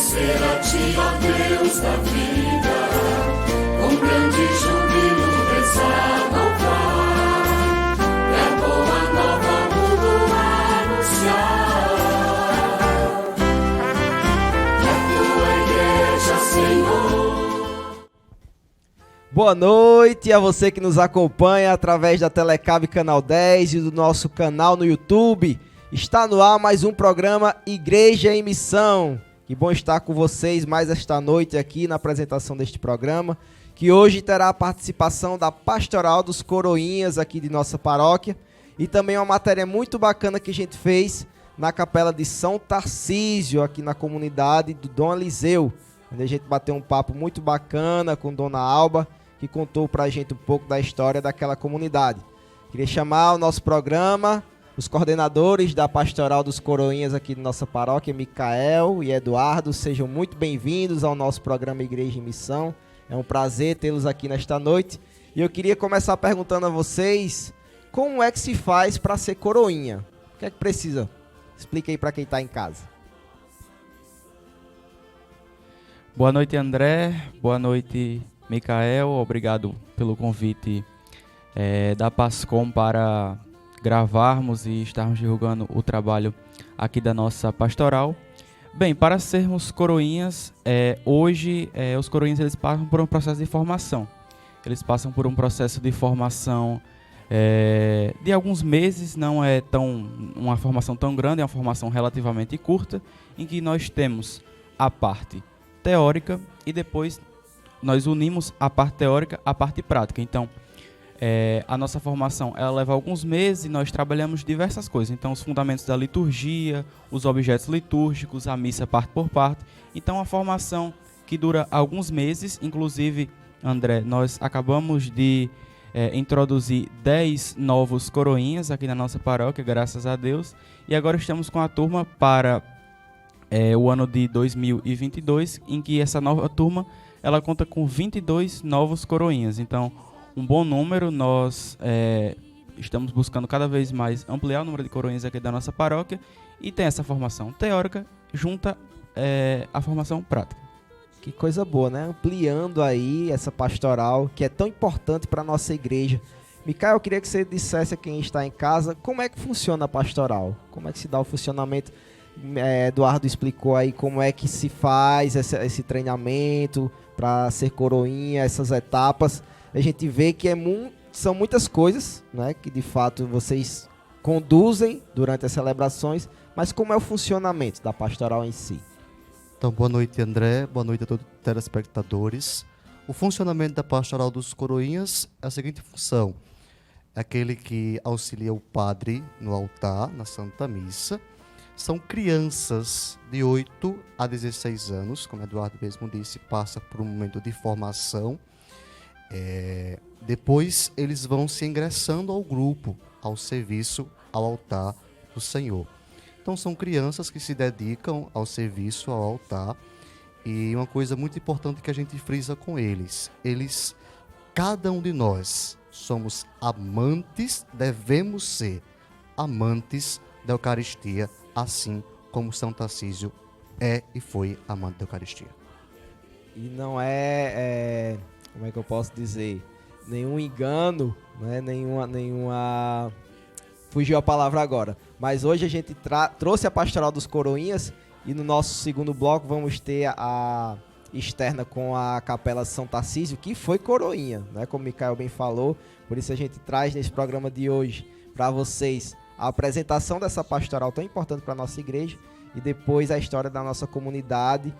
ser a ti, ó Deus da vida, com grande júbilo rezar, louvar, é a boa nova ao mundo anunciar, é a tua igreja, Senhor. Boa noite a você que nos acompanha através da Telecab Canal 10 e do nosso canal no YouTube. Está no ar mais um programa Igreja em Missão. Que bom estar com vocês mais esta noite aqui na apresentação deste programa, que hoje terá a participação da Pastoral dos Coroinhas aqui de nossa paróquia e também uma matéria muito bacana que a gente fez na Capela de São Tarcísio, aqui na comunidade do Dom Eliseu, onde a gente bateu um papo muito bacana com Dona Alba, que contou pra gente um pouco da história daquela comunidade. Queria chamar o nosso programa, os coordenadores da Pastoral dos Coroinhas aqui de nossa paróquia, Micael e Eduardo. Sejam muito bem-vindos ao nosso programa Igreja em Missão. É um prazer tê-los aqui nesta noite. E eu queria começar perguntando a vocês, como é que se faz para ser coroinha? O que é que precisa? Explica aí para quem está em casa. Boa noite, André. Boa noite, Micael. Obrigado pelo convite da Pascom para gravarmos e estarmos divulgando o trabalho aqui da nossa pastoral. Bem, para sermos coroinhas, hoje os coroinhas eles passam por um processo de formação. Eles passam por um processo de formação de alguns meses, não é uma formação tão grande, é uma formação relativamente curta, em que nós temos a parte teórica e depois nós unimos a parte teórica à parte prática. Então, a nossa formação ela leva alguns meses e nós trabalhamos diversas coisas. Então, os fundamentos da liturgia, os objetos litúrgicos, a missa parte por parte. Então, a formação que dura alguns meses, inclusive, André, nós acabamos de introduzir 10 novos coroinhas aqui na nossa paróquia, graças a Deus. E agora estamos com a turma para o ano de 2022, em que essa nova turma ela conta com 22 novos coroinhas. Então, um bom número. Nós estamos buscando cada vez mais ampliar o número de coroinhas aqui da nossa paróquia e tem essa formação teórica junta a formação prática. Que coisa boa, né? Ampliando aí essa pastoral que é tão importante para a nossa igreja. Micael, eu queria que você dissesse a quem está em casa como é que funciona a pastoral, como é que se dá o funcionamento. Eduardo explicou aí como é que se faz esse treinamento para ser coroinha, essas etapas. A gente vê que são muitas coisas, né, que de fato vocês conduzem durante as celebrações, mas como é o funcionamento da pastoral em si? Então, boa noite, André, boa noite a todos os telespectadores. O funcionamento da pastoral dos coroinhas é a seguinte função: é aquele que auxilia o padre no altar, na Santa Missa. São crianças de 8 a 16 anos, como Eduardo mesmo disse, passa por um momento de formação. Depois eles vão se ingressando ao grupo, ao serviço, ao altar do Senhor. Então são crianças que se dedicam ao serviço, ao altar. E uma coisa muito importante que a gente frisa com eles, cada um de nós somos amantes, devemos ser amantes da Eucaristia, assim como São Tarcísio é e foi amante da Eucaristia. E não como é que eu posso dizer, nenhum engano, né? nenhuma fugiu a palavra agora, mas hoje a gente trouxe a Pastoral dos Coroinhas e no nosso segundo bloco vamos ter a externa com a Capela São Tarcísio, que foi coroinha, né? Como o Micael bem falou, por isso a gente traz nesse programa de hoje para vocês a apresentação dessa pastoral tão importante para a nossa igreja e depois a história da nossa comunidade,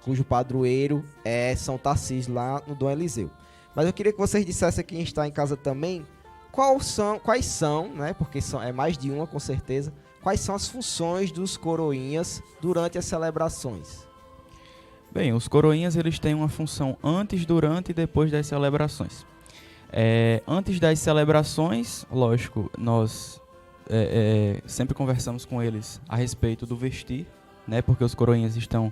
cujo padroeiro é São Tarcísio, lá no Dom Eliseu. Mas eu queria que vocês dissessem a quem está em casa também quais são, né, porque é mais de uma com certeza, quais são as funções dos coroinhas durante as celebrações. Bem, os coroinhas eles têm uma função antes, durante e depois das celebrações. Antes das celebrações, lógico, nós sempre conversamos com eles a respeito do vestir, né, porque os coroinhas estão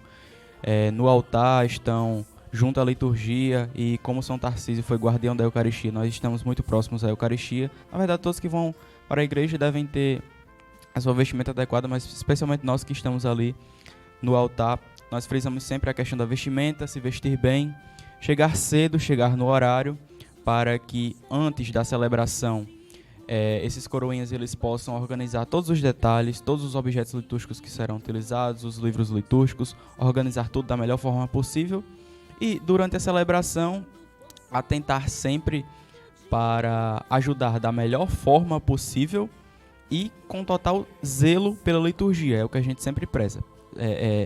no altar, estão junto à liturgia e como São Tarcísio foi guardião da Eucaristia, nós estamos muito próximos à Eucaristia. Na verdade, todos que vão para a igreja devem ter a sua vestimenta adequada, mas especialmente nós que estamos ali no altar, nós frisamos sempre a questão da vestimenta, se vestir bem, chegar cedo, chegar no horário, para que antes da celebração esses coroinhas eles possam organizar todos os detalhes, todos os objetos litúrgicos que serão utilizados, os livros litúrgicos, organizar tudo da melhor forma possível e durante a celebração atentar sempre para ajudar da melhor forma possível e com total zelo pela liturgia, é o que a gente sempre preza.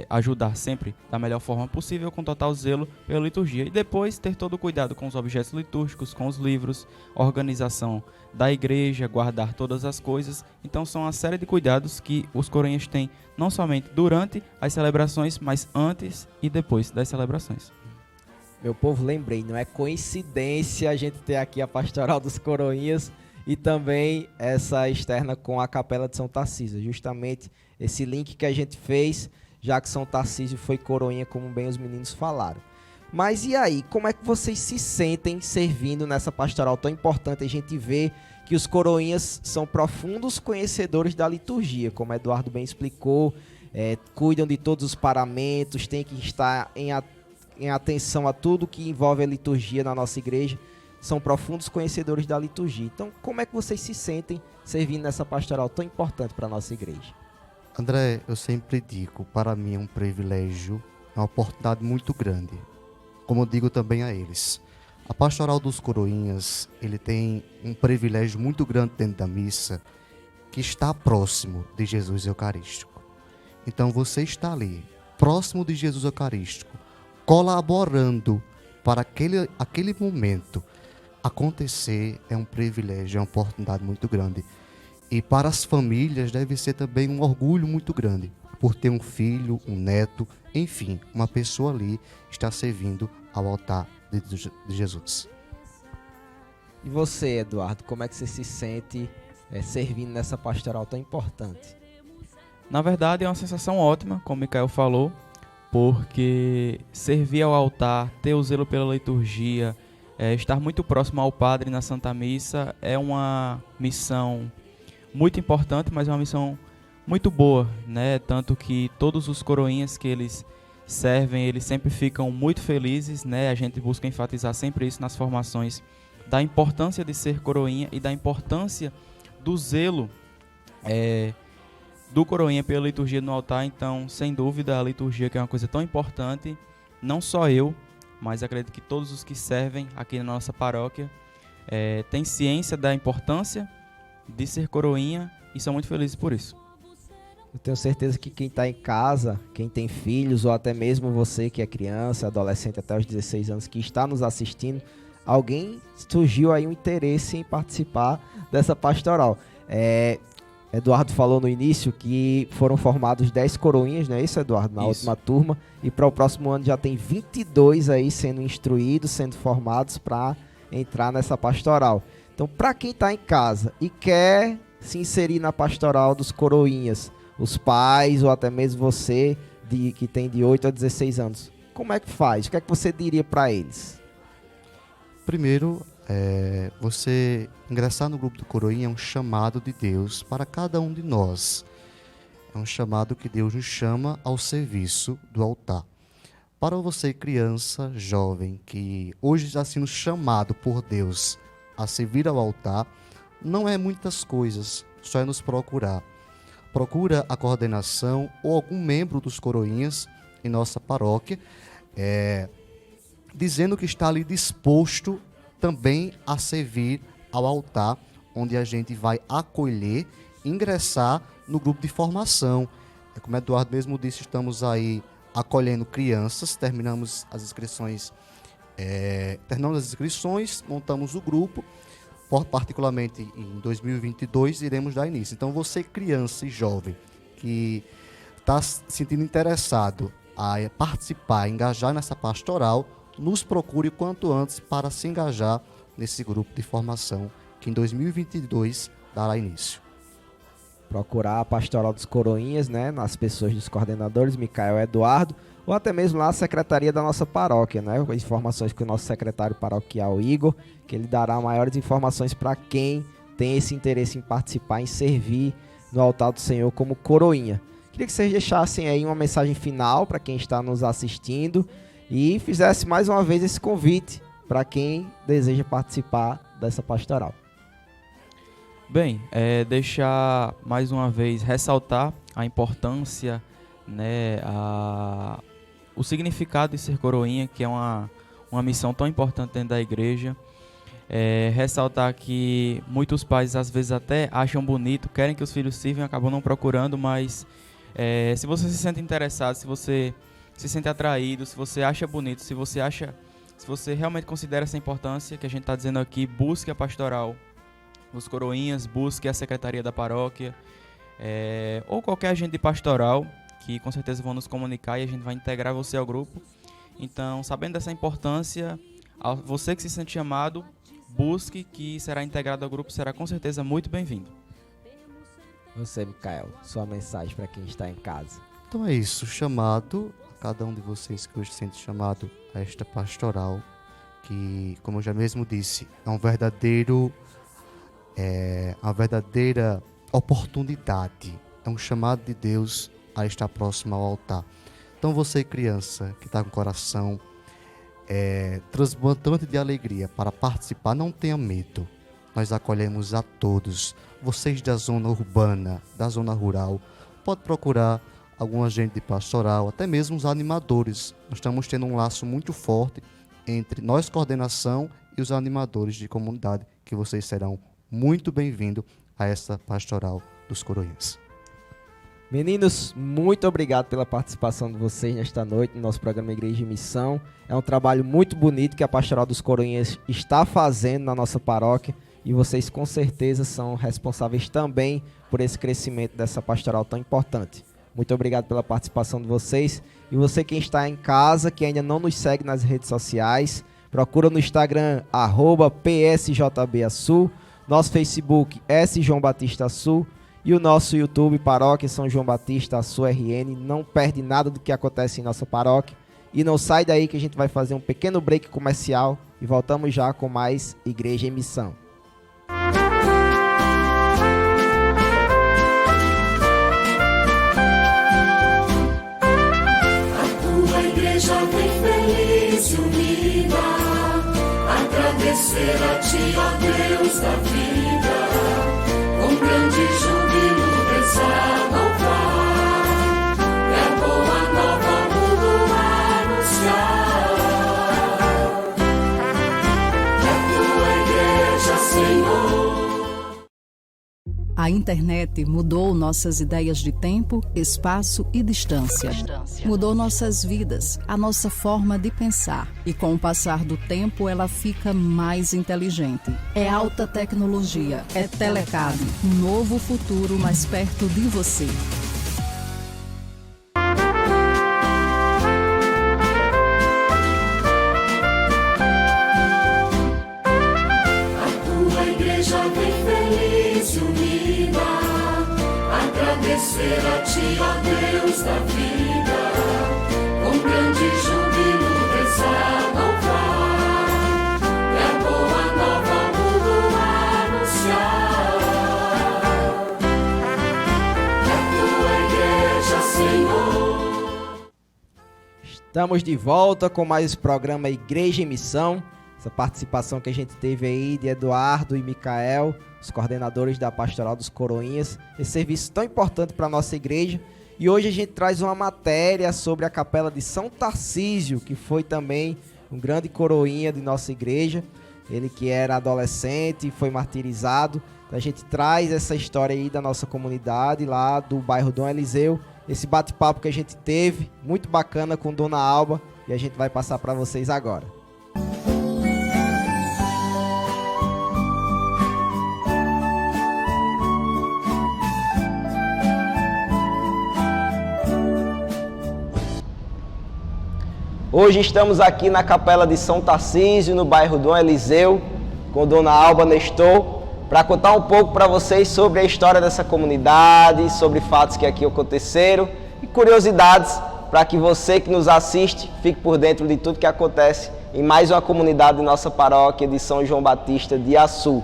Ajudar sempre da melhor forma possível com total zelo pela liturgia e depois ter todo o cuidado com os objetos litúrgicos, com os livros, organização da igreja, guardar todas as coisas. Então são uma série de cuidados que os coroinhas têm não somente durante as celebrações, mas antes e depois das celebrações. Meu povo, lembrei, não é coincidência a gente ter aqui a Pastoral dos Coroinhas e também essa externa com a Capela de São Tarcísio. Justamente esse link que a gente fez, já que São Tarcísio foi coroinha, como bem os meninos falaram. Mas e aí, como é que vocês se sentem servindo nessa pastoral tão importante? A gente vê que os coroinhas são profundos conhecedores da liturgia, como Eduardo bem explicou, cuidam de todos os paramentos, tem que estar em atenção a tudo que envolve a liturgia na nossa igreja. São profundos conhecedores da liturgia. Então, como é que vocês se sentem servindo nessa pastoral tão importante para a nossa igreja? André, eu sempre digo, para mim é um privilégio, é uma oportunidade muito grande. Como eu digo também a eles. A Pastoral dos Coroinhas, ele tem um privilégio muito grande dentro da missa, que está próximo de Jesus Eucarístico. Então você está ali, próximo de Jesus Eucarístico, colaborando para aquele momento acontecer, é um privilégio, é uma oportunidade muito grande. E para as famílias deve ser também um orgulho muito grande, por ter um filho, um neto, enfim, uma pessoa ali está servindo ao altar de Jesus. E você, Eduardo, como é que você se sente servindo nessa pastoral tão importante? Na verdade é uma sensação ótima, como o Micael falou, porque servir ao altar, ter o zelo pela liturgia, estar muito próximo ao Padre na Santa Missa é uma missão muito importante, mas é uma missão muito boa, né? Tanto que todos os coroinhas que eles servem, eles sempre ficam muito felizes, né? A gente busca enfatizar sempre isso nas formações, da importância de ser coroinha e da importância do zelo do coroinha pela liturgia no altar. Então, sem dúvida, a liturgia, que é uma coisa tão importante, não só eu, mas acredito que todos os que servem aqui na nossa paróquia têm ciência da importância de ser coroinha e são muito felizes por isso. Eu tenho certeza que quem está em casa, quem tem filhos, ou até mesmo você que é criança, adolescente até os 16 anos, que está nos assistindo, alguém surgiu aí um interesse em participar dessa pastoral. Eduardo falou no início que foram formados 10 coroinhas, não é isso, Eduardo? Na última turma. E para o próximo ano já tem 22 aí sendo instruídos, sendo formados para entrar nessa pastoral. Então, para quem está em casa e quer se inserir na pastoral dos coroinhas, os pais ou até mesmo você que tem de 8 a 16 anos, como é que faz? O que é que você diria para eles? Primeiro, você ingressar no grupo do Coroinha é um chamado de Deus para cada um de nós. É um chamado que Deus nos chama ao serviço do altar. Para você, criança, jovem, que hoje está sendo chamado por Deus a servir ao altar, não é muitas coisas, só é nos procurar. Procura a coordenação ou algum membro dos coroinhas em nossa paróquia, dizendo que está ali disposto também a servir ao altar, onde a gente vai acolher, ingressar no grupo de formação. Como Eduardo mesmo disse, estamos aí acolhendo crianças, terminamos as inscrições, montamos o grupo, particularmente em 2022 iremos dar início. Então você, criança e jovem, que está se sentindo interessado a participar, engajar nessa pastoral, nos procure quanto antes para se engajar nesse grupo de formação que em 2022 dará início. Procurar a Pastoral dos Coroinhas, né, nas pessoas dos coordenadores, Micael e Eduardo, ou até mesmo lá a secretaria da nossa paróquia, né, informações com o nosso secretário paroquial Igor, que ele dará maiores informações para quem tem esse interesse em participar, em servir no altar do Senhor como coroinha. Queria que vocês deixassem aí uma mensagem final para quem está nos assistindo e fizesse mais uma vez esse convite para quem deseja participar dessa pastoral. Bem, deixar mais uma vez ressaltar a importância, né, o significado de ser coroinha, que é uma missão tão importante dentro da igreja. Ressaltar que muitos pais às vezes até acham bonito, querem que os filhos sirvam e acabam não procurando, mas se você se sente interessado, se você se sente atraído, se você acha bonito, se você realmente considera essa importância que a gente está dizendo aqui, busque a pastoral dos coroinhas, busque a secretaria da paróquia, ou qualquer agente de pastoral, que com certeza vão nos comunicar e a gente vai integrar você ao grupo. Então, sabendo dessa importância, você que se sente chamado, busque, que será integrado ao grupo, será com certeza muito bem-vindo. Você, Micael, sua mensagem para quem está em casa. Então é isso, chamado a cada um de vocês que hoje se sente chamado a esta pastoral, que, como eu já mesmo disse, é uma verdadeira oportunidade, é um chamado de Deus a estar próximo ao altar. Então você, criança, que está com o coração transbordante de alegria para participar, não tenha medo. Nós acolhemos a todos. Vocês da zona urbana, da zona rural, pode procurar algum agente de pastoral, até mesmo os animadores. Nós estamos tendo um laço muito forte entre nós, coordenação, e os animadores de comunidade, que vocês serão muito bem-vindos a essa pastoral dos coroinhas. Meninos, muito obrigado pela participação de vocês nesta noite no nosso programa Igreja em Missão. É um trabalho muito bonito que a Pastoral dos Coroinhas está fazendo na nossa paróquia e vocês com certeza são responsáveis também por esse crescimento dessa pastoral tão importante. Muito obrigado pela participação de vocês. E você que está em casa, que ainda não nos segue nas redes sociais, procura no Instagram @PSJBasul, nosso Facebook S João Batista Sul e o nosso YouTube Paróquia São João Batista Sul RN. Não perde nada do que acontece em nossa paróquia. E não sai daí que a gente vai fazer um pequeno break comercial e voltamos já com mais Igreja em Missão. Bem feliz e unida, agradecer a Ti, ó Deus da vida, com grande júbilo rezar, louvar, e a boa nova ao mundo anunciar, a Tua igreja, Senhor. A internet mudou nossas ideias de tempo, espaço e distância. Mudou nossas vidas, a nossa forma de pensar. E com o passar do tempo, ela fica mais inteligente. É alta tecnologia, é Telecab, um novo futuro mais perto de você. A Tua igreja vem feliz e unida, agradecer a Ti, ó Deus da vida, com grande júbilo rezar, louvar, e a boa nova ao mundo anunciar, a Tua igreja, Senhor. Estamos de volta com mais esse programa Igreja em Missão. Essa participação que a gente teve aí de Eduardo e Micael, os coordenadores da Pastoral dos Coroinhas, esse serviço tão importante para a nossa igreja. E hoje a gente traz uma matéria sobre a capela de São Tarcísio, que foi também um grande coroinha de nossa igreja. Ele que era adolescente e foi martirizado. Então a gente traz essa história aí da nossa comunidade lá do bairro Dom Eliseu. Esse bate-papo que a gente teve, muito bacana com Dona Alba, e a gente vai passar para vocês agora. Hoje estamos aqui na Capela de São Tarcísio, no bairro Dom Eliseu, com Dona Alba Nestor, para contar um pouco para vocês sobre a história dessa comunidade, sobre fatos que aqui aconteceram e curiosidades para que você que nos assiste fique por dentro de tudo que acontece em mais uma comunidade de nossa paróquia de São João Batista de Açu.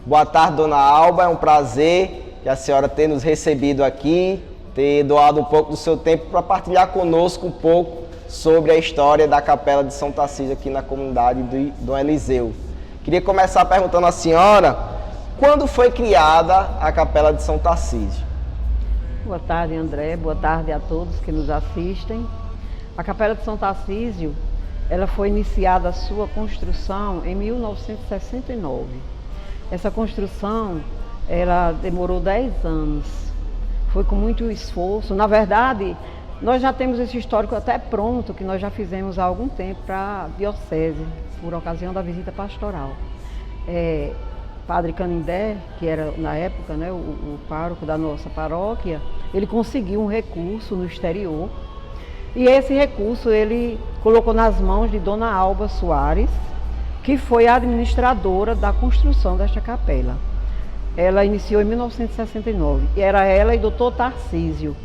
Boa tarde, Dona Alba, é um prazer que a senhora tenha nos recebido aqui ter doado um pouco do seu tempo para partilhar conosco um pouco sobre a história da Capela de São Tarcísio aqui na comunidade do Dom Eliseu. Queria começar perguntando à senhora, quando foi criada a Capela de São Tarcísio? Boa tarde, André. Boa tarde a todos que nos assistem. A Capela de São Tarcísio, ela foi iniciada a sua construção em 1969. Essa construção, ela demorou 10 anos. Foi com muito esforço. Na verdade, nós já temos esse histórico até pronto, que nós já fizemos há algum tempo para a Diocese, por ocasião da visita pastoral. Padre Canindé, que era na época, né, o pároco da nossa paróquia, ele conseguiu um recurso no exterior. E esse recurso ele colocou nas mãos de Dona Alba Soares, que foi a administradora da construção desta capela. Ela iniciou em 1969, e era ela e Dr. Tarcísio.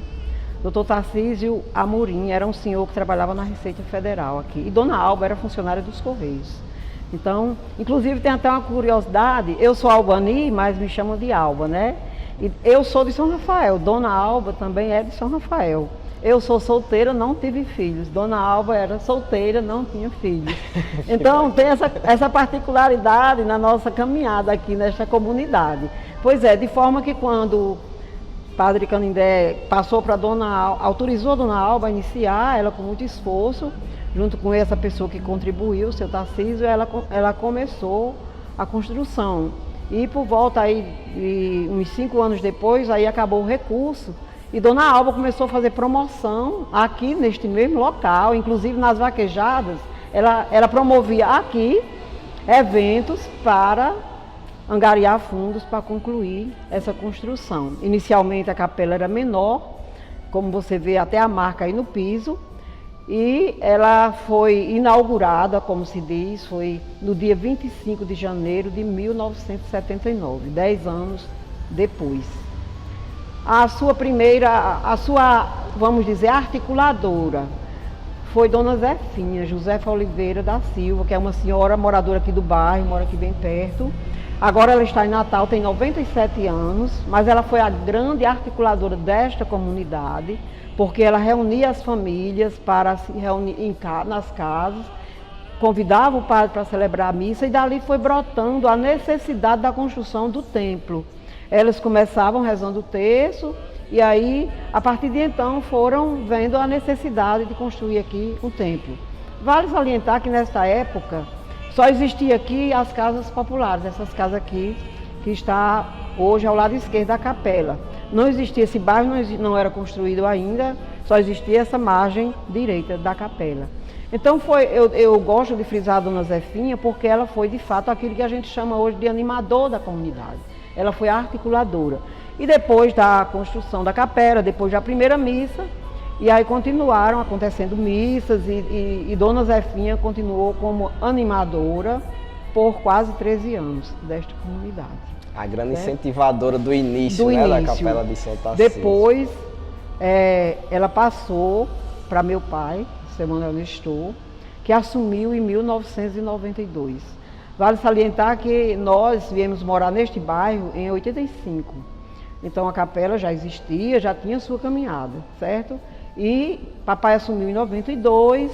Dr. Tarcísio Amorim era um senhor que trabalhava na Receita Federal aqui, e Dona Alba era funcionária dos Correios. Então, inclusive tem até uma curiosidade, eu sou albani, mas me chamam de Alba, né? E eu sou de São Rafael, Dona Alba também é de São Rafael. Eu sou solteira, não tive filhos. Dona Alba era solteira, não tinha filhos. Então, tem essa particularidade na nossa caminhada aqui nesta comunidade. Pois é, de forma que quando Padre Canindé passou para autorizou a Dona Alba a iniciar, ela com muito esforço, junto com essa pessoa que contribuiu, o seu Tarcísio, ela começou a construção. E por volta aí de uns 5 anos depois, aí acabou o recurso. E Dona Alba começou a fazer promoção aqui neste mesmo local, inclusive nas vaquejadas, ela promovia aqui eventos para angariar fundos para concluir essa construção. Inicialmente a capela era menor, como você vê até a marca aí no piso, e ela foi inaugurada, como se diz, foi no dia 25 de janeiro de 1979, 10 anos depois. A sua, vamos dizer, articuladora foi Dona Zefinha, Josefa Oliveira da Silva, que é uma senhora moradora aqui do bairro, mora aqui bem perto. Agora ela está em Natal, tem 97 anos, mas ela foi a grande articuladora desta comunidade, porque ela reunia as famílias para se reunir nas casas, convidava o padre para celebrar a missa e dali foi brotando a necessidade da construção do templo. Elas começavam rezando o terço e aí, a partir de então, foram vendo a necessidade de construir aqui um templo. Vale salientar que nesta época só existia aqui as casas populares, essas casas aqui que está hoje ao lado esquerdo da capela. Não existia esse bairro, não era construído ainda, só existia essa margem direita da capela. Então eu gosto de frisar a Dona Zefinha porque ela foi de fato aquilo que a gente chama hoje de animador da comunidade. Ela foi a articuladora. E depois da construção da capela, depois da primeira missa, e aí continuaram acontecendo missas e Dona Zefinha continuou como animadora por quase 13 anos desta comunidade. A grande incentivadora do início, né, da Capela de São Tarcísio. Depois, ela passou para meu pai, seu Manuel Nestor, que assumiu em 1992. Vale salientar que nós viemos morar neste bairro em 85. Então a capela já existia, já tinha sua caminhada, certo? E papai assumiu em 92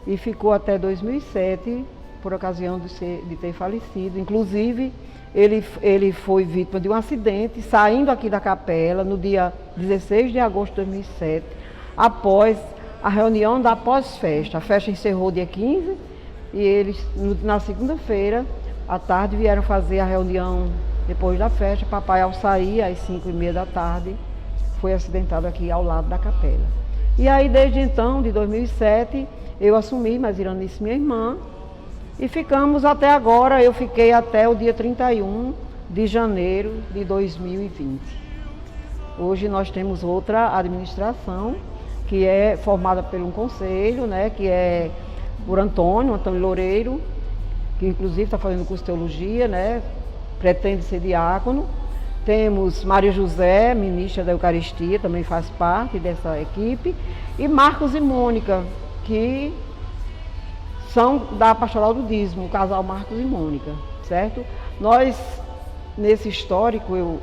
e ficou até 2007, por ocasião de ter falecido. Inclusive, ele foi vítima de um acidente, saindo aqui da capela no dia 16 de agosto de 2007, após a reunião da pós-festa. A festa encerrou dia 15 e eles, na segunda-feira, à tarde, vieram fazer a reunião depois da festa. Papai, ao sair, às 5h30 da tarde, foi acidentado aqui ao lado da capela. E aí, desde então, de 2007, eu assumi, mas Iranice, minha irmã, e ficamos até agora, eu fiquei até o dia 31 de janeiro de 2020. Hoje nós temos outra administração, que é formada por um conselho, né, que é por Antônio Loureiro, que inclusive está fazendo curso de teologia, né, pretende ser diácono. Temos Maria José, ministra da Eucaristia, também faz parte dessa equipe, e Marcos e Mônica, que são da Pastoral do Dízimo, o casal Marcos e Mônica, certo? Nós, nesse histórico,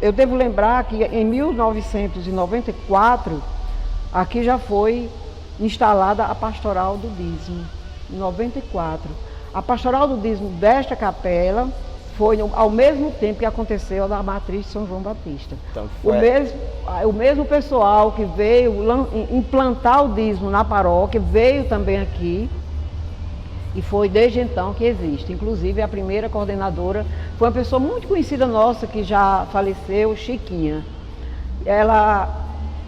eu devo lembrar que em 1994, aqui já foi instalada a Pastoral do Dízimo, em 94. A Pastoral do Dízimo desta capela foi ao mesmo tempo que aconteceu a da Matriz de São João Batista. Então, O mesmo pessoal que veio implantar o dízimo na paróquia veio também aqui e foi desde então que existe. Inclusive a primeira coordenadora foi uma pessoa muito conhecida nossa que já faleceu, Chiquinha. Ela,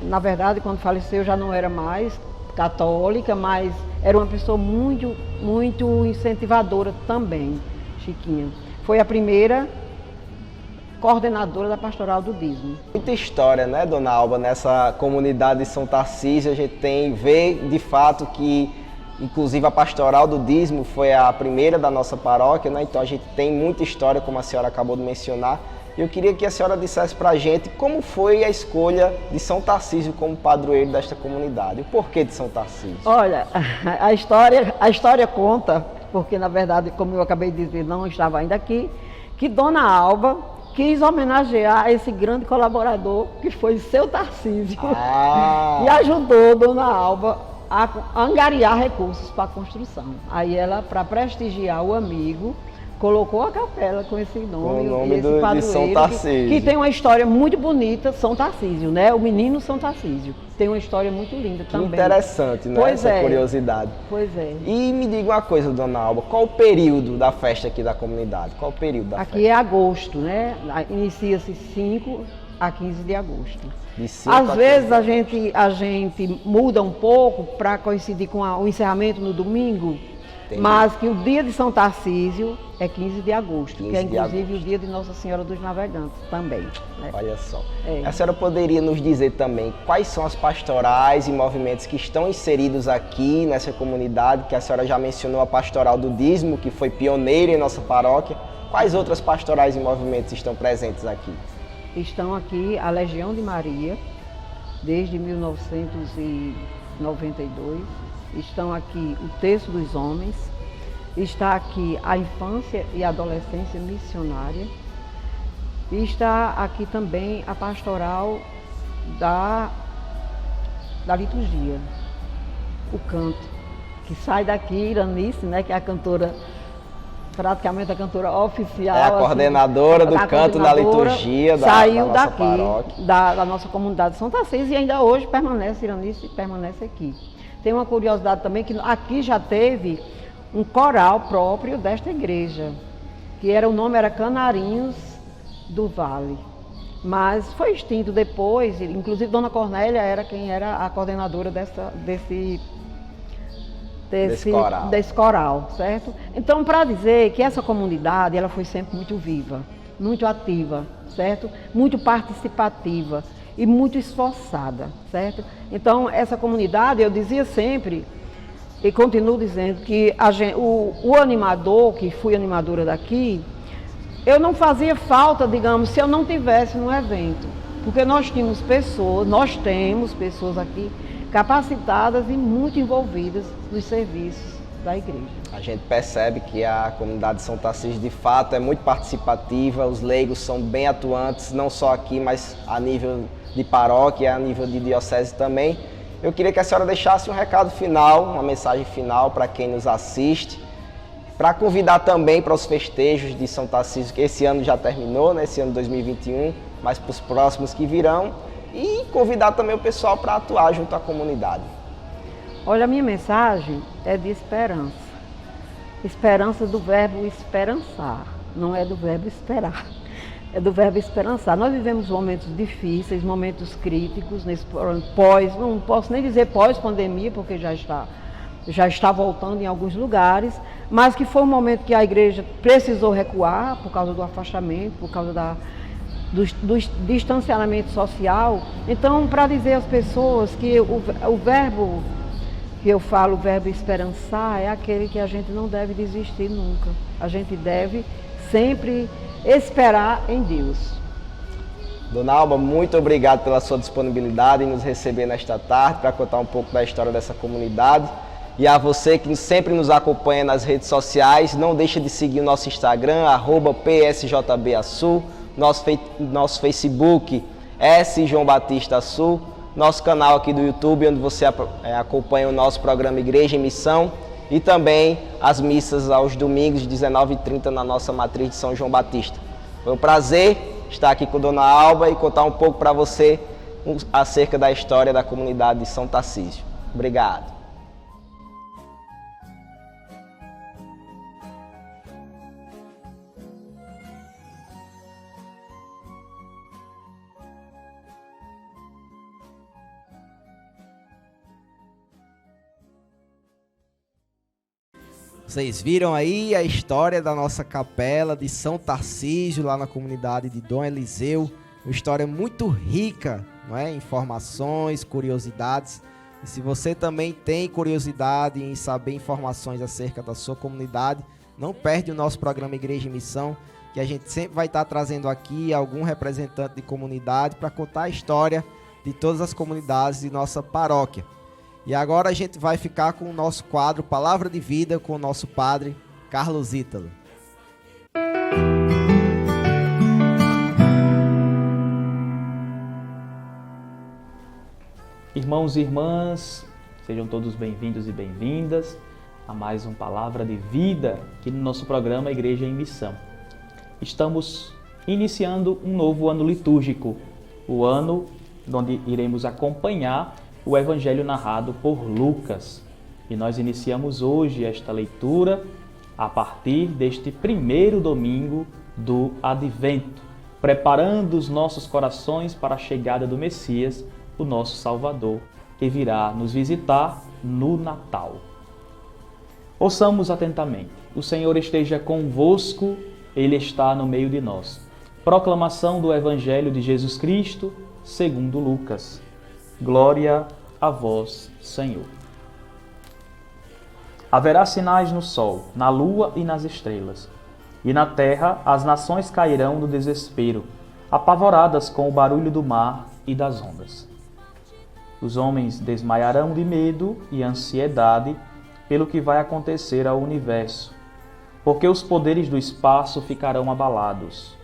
na verdade, quando faleceu já não era mais católica, mas era uma pessoa muito, muito incentivadora também, Chiquinha. Foi a primeira coordenadora da Pastoral do Dízimo. Muita história, né, Dona Alba, nessa comunidade de São Tarcísio. A gente vê de fato que, inclusive, a Pastoral do Dízimo foi a primeira da nossa paróquia, né? Então a gente tem muita história, como a senhora acabou de mencionar. Eu queria que a senhora dissesse pra gente como foi a escolha de São Tarcísio como padroeiro desta comunidade. O porquê de São Tarcísio? Olha, a história conta, porque na verdade, como eu acabei de dizer, não estava ainda aqui, que Dona Alba quis homenagear esse grande colaborador que foi seu Tarcísio e ajudou Dona Alba a angariar recursos para a construção. Aí ela, para prestigiar o amigo, colocou a capela com esse nome, o nome esse de São Tarcísio. que tem uma história muito bonita, São Tarcísio, né? O menino São Tarcísio. Tem uma história muito linda também. Interessante, né? Pois essa curiosidade. Pois é. E me diga uma coisa, Dona Alba, qual o período da festa aqui da comunidade? Qual o período da festa? Aqui é agosto, né? Inicia-se 5 a 15 de agosto. De 5 Às a vezes 15. a gente muda um pouco para coincidir com o encerramento no domingo, Entendi. mas que o dia de São Tarcísio é 15 de agosto, 15 que é de inclusive agosto. o dia de Nossa Senhora dos Navegantes também. Né? Olha só. É. A senhora poderia nos dizer também quais são as pastorais e movimentos que estão inseridos aqui nessa comunidade, que a senhora já mencionou a Pastoral do Dízimo, que foi pioneira em nossa paróquia. Quais outras pastorais e movimentos estão presentes aqui? Estão aqui a Legião de Maria, desde 1992. Estão aqui o Terço dos Homens. Está aqui a Infância e Adolescência Missionária. E está aqui também a Pastoral da Liturgia, o canto, que sai daqui, Iranice, né, que é a cantora, praticamente a cantora oficial. É a coordenadora do canto da liturgia da nossa daqui, paróquia. da nossa comunidade de São Tarcísio, e ainda hoje permanece, Iranice permanece aqui. Tem uma curiosidade também, que aqui já teve um coral próprio desta igreja, que o nome era Canarinhos do Vale, mas foi extinto depois. Inclusive Dona Cornélia era quem era a coordenadora desse coral, certo? Então, para dizer que essa comunidade, ela foi sempre muito viva, muito ativa, certo? Muito participativa e muito esforçada, certo? Então, essa comunidade, eu dizia sempre, e continuo dizendo, que o animador, que fui animadora daqui, eu não fazia falta, digamos, se eu não tivesse no evento, porque nós temos pessoas aqui capacitadas e muito envolvidas nos serviços da igreja. A gente percebe que a comunidade de São Tarcísio, de fato, é muito participativa, os leigos são bem atuantes, não só aqui, mas a nível de paróquia, a nível de diocese também. Eu queria que a senhora deixasse um recado final, uma mensagem final para quem nos assiste, para convidar também para os festejos de São Tarcísio, que esse ano já terminou, né, esse ano 2021, mas para os próximos que virão, e convidar também o pessoal para atuar junto à comunidade. Olha, a minha mensagem é de esperança. Esperança do verbo esperançar, não é do verbo esperar. É do verbo esperançar. Nós vivemos momentos difíceis, momentos críticos, não posso nem dizer pós-pandemia, porque já está voltando em alguns lugares, mas que foi um momento que a igreja precisou recuar por causa do afastamento, por causa do distanciamento social. Então, para dizer às pessoas que o verbo que eu falo, o verbo esperançar, é aquele que a gente não deve desistir nunca. A gente deve sempre esperar em Deus. Dona Alba, muito obrigado pela sua disponibilidade em nos receber nesta tarde para contar um pouco da história dessa comunidade. E a você que sempre nos acompanha nas redes sociais, não deixe de seguir o nosso Instagram, @PSJBaçu, nosso Facebook S João Batista Sul, nosso canal aqui do YouTube, onde você acompanha o nosso programa Igreja em Missão, e também as missas aos domingos, 19h30, na nossa matriz de São João Batista. Foi um prazer estar aqui com Dona Alba e contar um pouco para você acerca da história da comunidade de São Tarcísio. Obrigado. Vocês viram aí a história da nossa capela de São Tarcísio, lá na comunidade de Dom Eliseu. Uma história muito rica, não é? Informações, curiosidades. E se você também tem curiosidade em saber informações acerca da sua comunidade, não perde o nosso programa Igreja em Missão, que a gente sempre vai estar trazendo aqui algum representante de comunidade para contar a história de todas as comunidades de nossa paróquia. E agora a gente vai ficar com o nosso quadro Palavra de Vida com o nosso padre Carlos Ítalo. Irmãos e irmãs, sejam todos bem-vindos e bem-vindas a mais um Palavra de Vida aqui no nosso programa Igreja em Missão. Estamos iniciando um novo ano litúrgico, o ano onde iremos acompanhar o Evangelho narrado por Lucas. E nós iniciamos hoje esta leitura a partir deste primeiro domingo do Advento, preparando os nossos corações para a chegada do Messias, o nosso Salvador, que virá nos visitar no Natal. Ouçamos atentamente. O Senhor esteja convosco, Ele está no meio de nós. Proclamação do Evangelho de Jesus Cristo, segundo Lucas. Glória a vós, Senhor. Haverá sinais no sol, na lua e nas estrelas. E na terra as nações cairão no desespero, apavoradas com o barulho do mar e das ondas. Os homens desmaiarão de medo e ansiedade pelo que vai acontecer ao universo, porque os poderes do espaço ficarão abalados.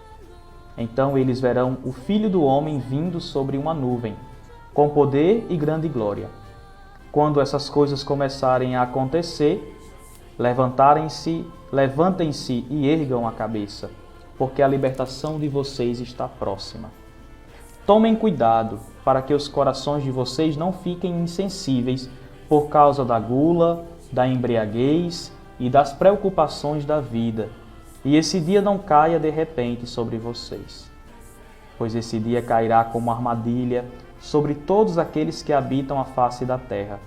Então eles verão o Filho do Homem vindo sobre uma nuvem, com poder e grande glória. Quando essas coisas começarem a acontecer, levantem-se e ergam a cabeça, porque a libertação de vocês está próxima. Tomem cuidado para que os corações de vocês não fiquem insensíveis por causa da gula, da embriaguez e das preocupações da vida, e esse dia não caia de repente sobre vocês. Pois esse dia cairá como armadilha sobre todos aqueles que habitam a face da terra.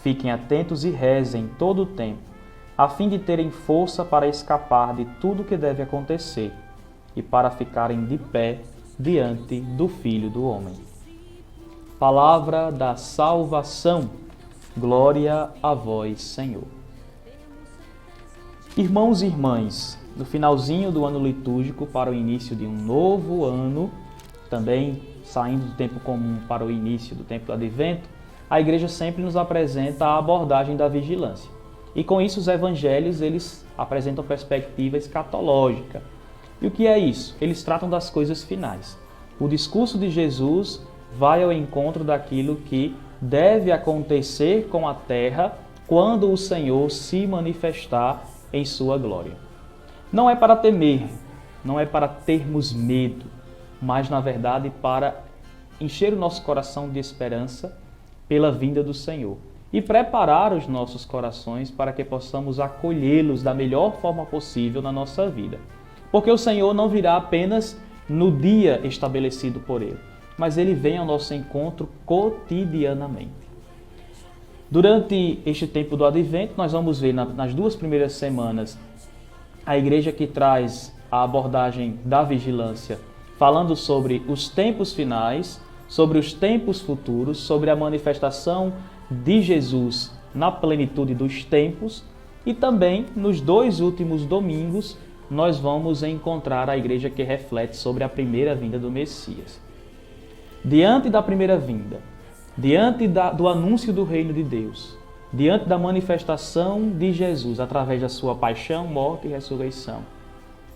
Fiquem atentos e rezem todo o tempo, a fim de terem força para escapar de tudo que deve acontecer e para ficarem de pé diante do Filho do Homem. Palavra da salvação. Glória a vós, Senhor. Irmãos e irmãs, no finalzinho do ano litúrgico para o início de um novo ano, também saindo do tempo comum para o início do tempo do Advento, a Igreja sempre nos apresenta a abordagem da vigilância. E com isso os evangelhos, eles apresentam perspectiva escatológica. E o que é isso? Eles tratam das coisas finais. O discurso de Jesus vai ao encontro daquilo que deve acontecer com a terra quando o Senhor se manifestar em sua glória. Não é para temer, não é para termos medo, mas na verdade para encher o nosso coração de esperança pela vinda do Senhor e preparar os nossos corações para que possamos acolhê-los da melhor forma possível na nossa vida. Porque o Senhor não virá apenas no dia estabelecido por Ele, mas Ele vem ao nosso encontro cotidianamente. Durante este tempo do Advento, nós vamos ver nas 2 primeiras semanas a Igreja que traz a abordagem da vigilância, falando sobre os tempos finais, sobre os tempos futuros, sobre a manifestação de Jesus na plenitude dos tempos, e também nos 2 últimos domingos nós vamos encontrar a Igreja que reflete sobre a primeira vinda do Messias. Diante da primeira vinda, diante do anúncio do reino de Deus, diante da manifestação de Jesus através da sua paixão, morte e ressurreição,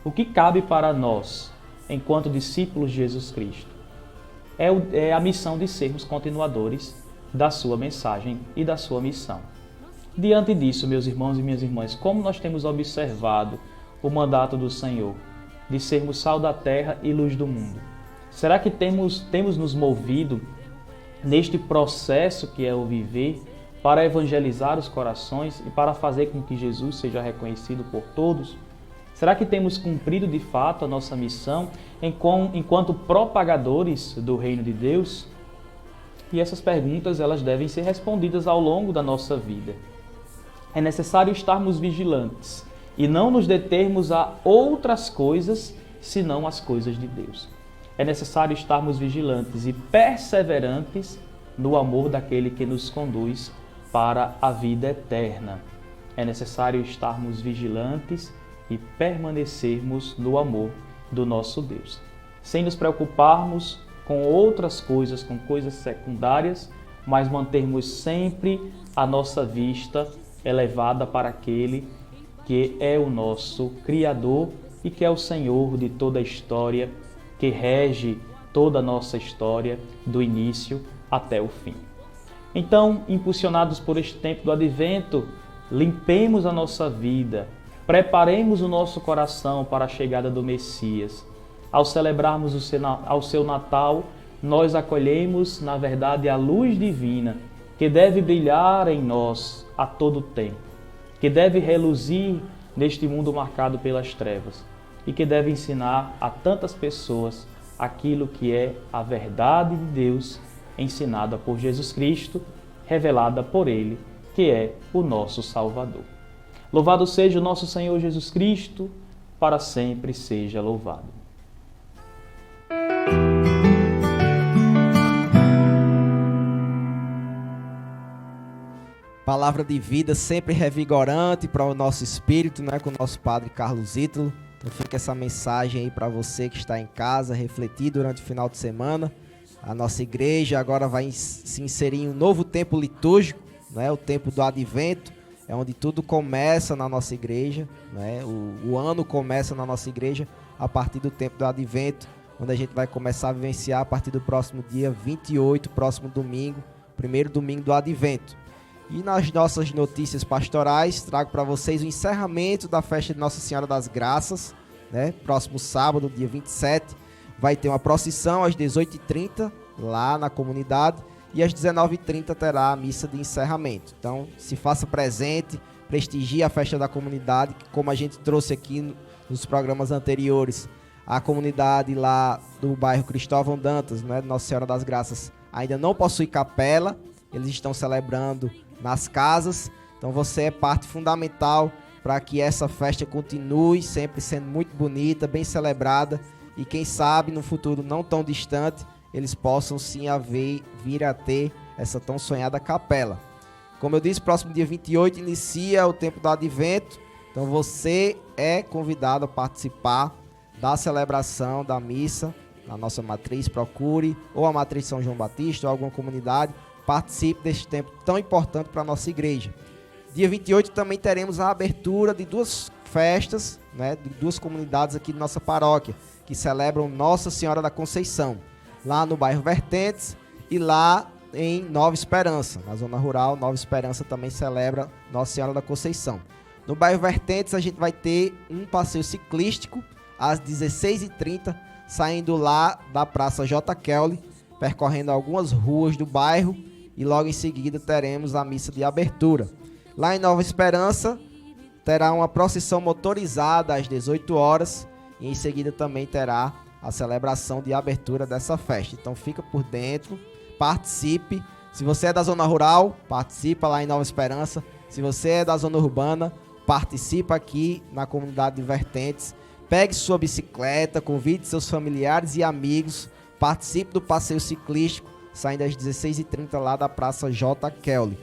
o que cabe para nós enquanto discípulos de Jesus Cristo. É a missão de sermos continuadores da sua mensagem e da sua missão. Diante disso, meus irmãos e minhas irmãs, como nós temos observado o mandato do Senhor de sermos sal da terra e luz do mundo? Será que temos nos movido neste processo que é o viver para evangelizar os corações e para fazer com que Jesus seja reconhecido por todos? Será que temos cumprido de fato a nossa missão enquanto propagadores do reino de Deus? E essas perguntas elas devem ser respondidas ao longo da nossa vida. É necessário estarmos vigilantes e não nos determos a outras coisas senão as coisas de Deus. É necessário estarmos vigilantes e perseverantes no amor daquele que nos conduz para a vida eterna. É necessário estarmos vigilantes e permanecermos no amor do nosso Deus, sem nos preocuparmos com outras coisas, com coisas secundárias, mas mantermos sempre a nossa vista elevada para aquele que é o nosso Criador e que é o Senhor de toda a história, que rege toda a nossa história, do início até o fim. Então, impulsionados por este tempo do Advento, limpemos a nossa vida, preparemos o nosso coração para a chegada do Messias. Ao celebrarmos o seu Natal, nós acolhemos, na verdade, a luz divina que deve brilhar em nós a todo tempo, que deve reluzir neste mundo marcado pelas trevas e que deve ensinar a tantas pessoas aquilo que é a verdade de Deus ensinada por Jesus Cristo, revelada por Ele, que é o nosso Salvador. Louvado seja o nosso Senhor Jesus Cristo, para sempre seja louvado. Palavra de vida sempre revigorante para o nosso espírito, né, com o nosso Padre Carlos Ítalo. Então fica essa mensagem aí para você que está em casa, refletir durante o final de semana. A nossa igreja agora vai se inserir em um novo tempo litúrgico, né, o tempo do Advento, é onde tudo começa na nossa igreja, né, o ano começa na nossa igreja a partir do tempo do Advento, onde a gente vai começar a vivenciar a partir do próximo dia 28, próximo domingo, primeiro domingo do Advento. E nas nossas notícias pastorais, trago para vocês o encerramento da festa de Nossa Senhora das Graças, né? Próximo sábado, dia 27, vai ter uma procissão às 18h30 lá na comunidade e às 19h30 terá a missa de encerramento. Então, se faça presente, prestigie a festa da comunidade, como a gente trouxe aqui nos programas anteriores. A comunidade lá do bairro Cristóvão Dantas, né, Nossa Senhora das Graças, ainda não possui capela, eles estão celebrando nas casas, então você é parte fundamental para que essa festa continue sempre sendo muito bonita, bem celebrada e quem sabe no futuro não tão distante eles possam sim vir a ter essa tão sonhada capela. Como eu disse, próximo dia 28 inicia o tempo do Advento, então você é convidado a participar da celebração da missa na nossa matriz, procure ou a matriz São João Batista ou alguma comunidade. Participe deste tempo tão importante para a nossa igreja. Dia 28 também teremos a abertura de duas festas, né, de duas comunidades aqui de nossa paróquia, que celebram Nossa Senhora da Conceição, lá no bairro Vertentes e lá em Nova Esperança. Na zona rural, Nova Esperança também celebra Nossa Senhora da Conceição. No bairro Vertentes a gente vai ter um passeio ciclístico às 16h30, saindo lá da Praça J. Kelly, percorrendo algumas ruas do bairro, e logo em seguida teremos a missa de abertura. Lá em Nova Esperança terá uma procissão motorizada às 18 horas e em seguida também terá a celebração de abertura dessa festa. Então fica por dentro, participe. Se você é da zona rural, participa lá em Nova Esperança. Se você é da zona urbana, participa aqui na comunidade de Vertentes. Pegue sua bicicleta, convide seus familiares e amigos, participe do passeio ciclístico, saindo às 16h30 lá da Praça J. Kelly.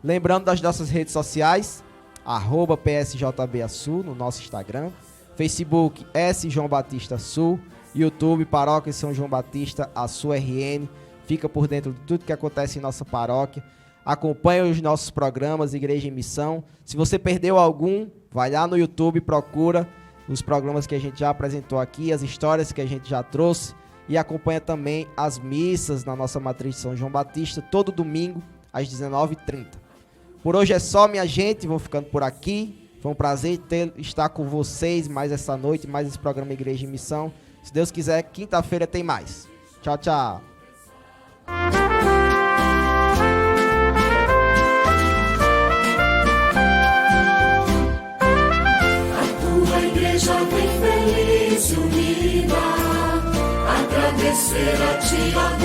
Lembrando das nossas redes sociais, @PSJBaSul no nosso Instagram, Facebook S. João Batista Sul, YouTube Paróquia São João Batista, a sua RN. Fica por dentro de tudo que acontece em nossa paróquia. Acompanhe os nossos programas Igreja em Missão. Se você perdeu algum, vai lá no YouTube, procura os programas que a gente já apresentou aqui, as histórias que a gente já trouxe, e acompanha também as missas na nossa matriz de São João Batista, todo domingo, às 19h30. Por hoje é só, minha gente, vou ficando por aqui. Foi um prazer estar com vocês mais essa noite, mais esse programa Igreja em Missão. Se Deus quiser, quinta-feira tem mais. Tchau, tchau. Igreja bem feliz e unida, agradecer a Ti, ó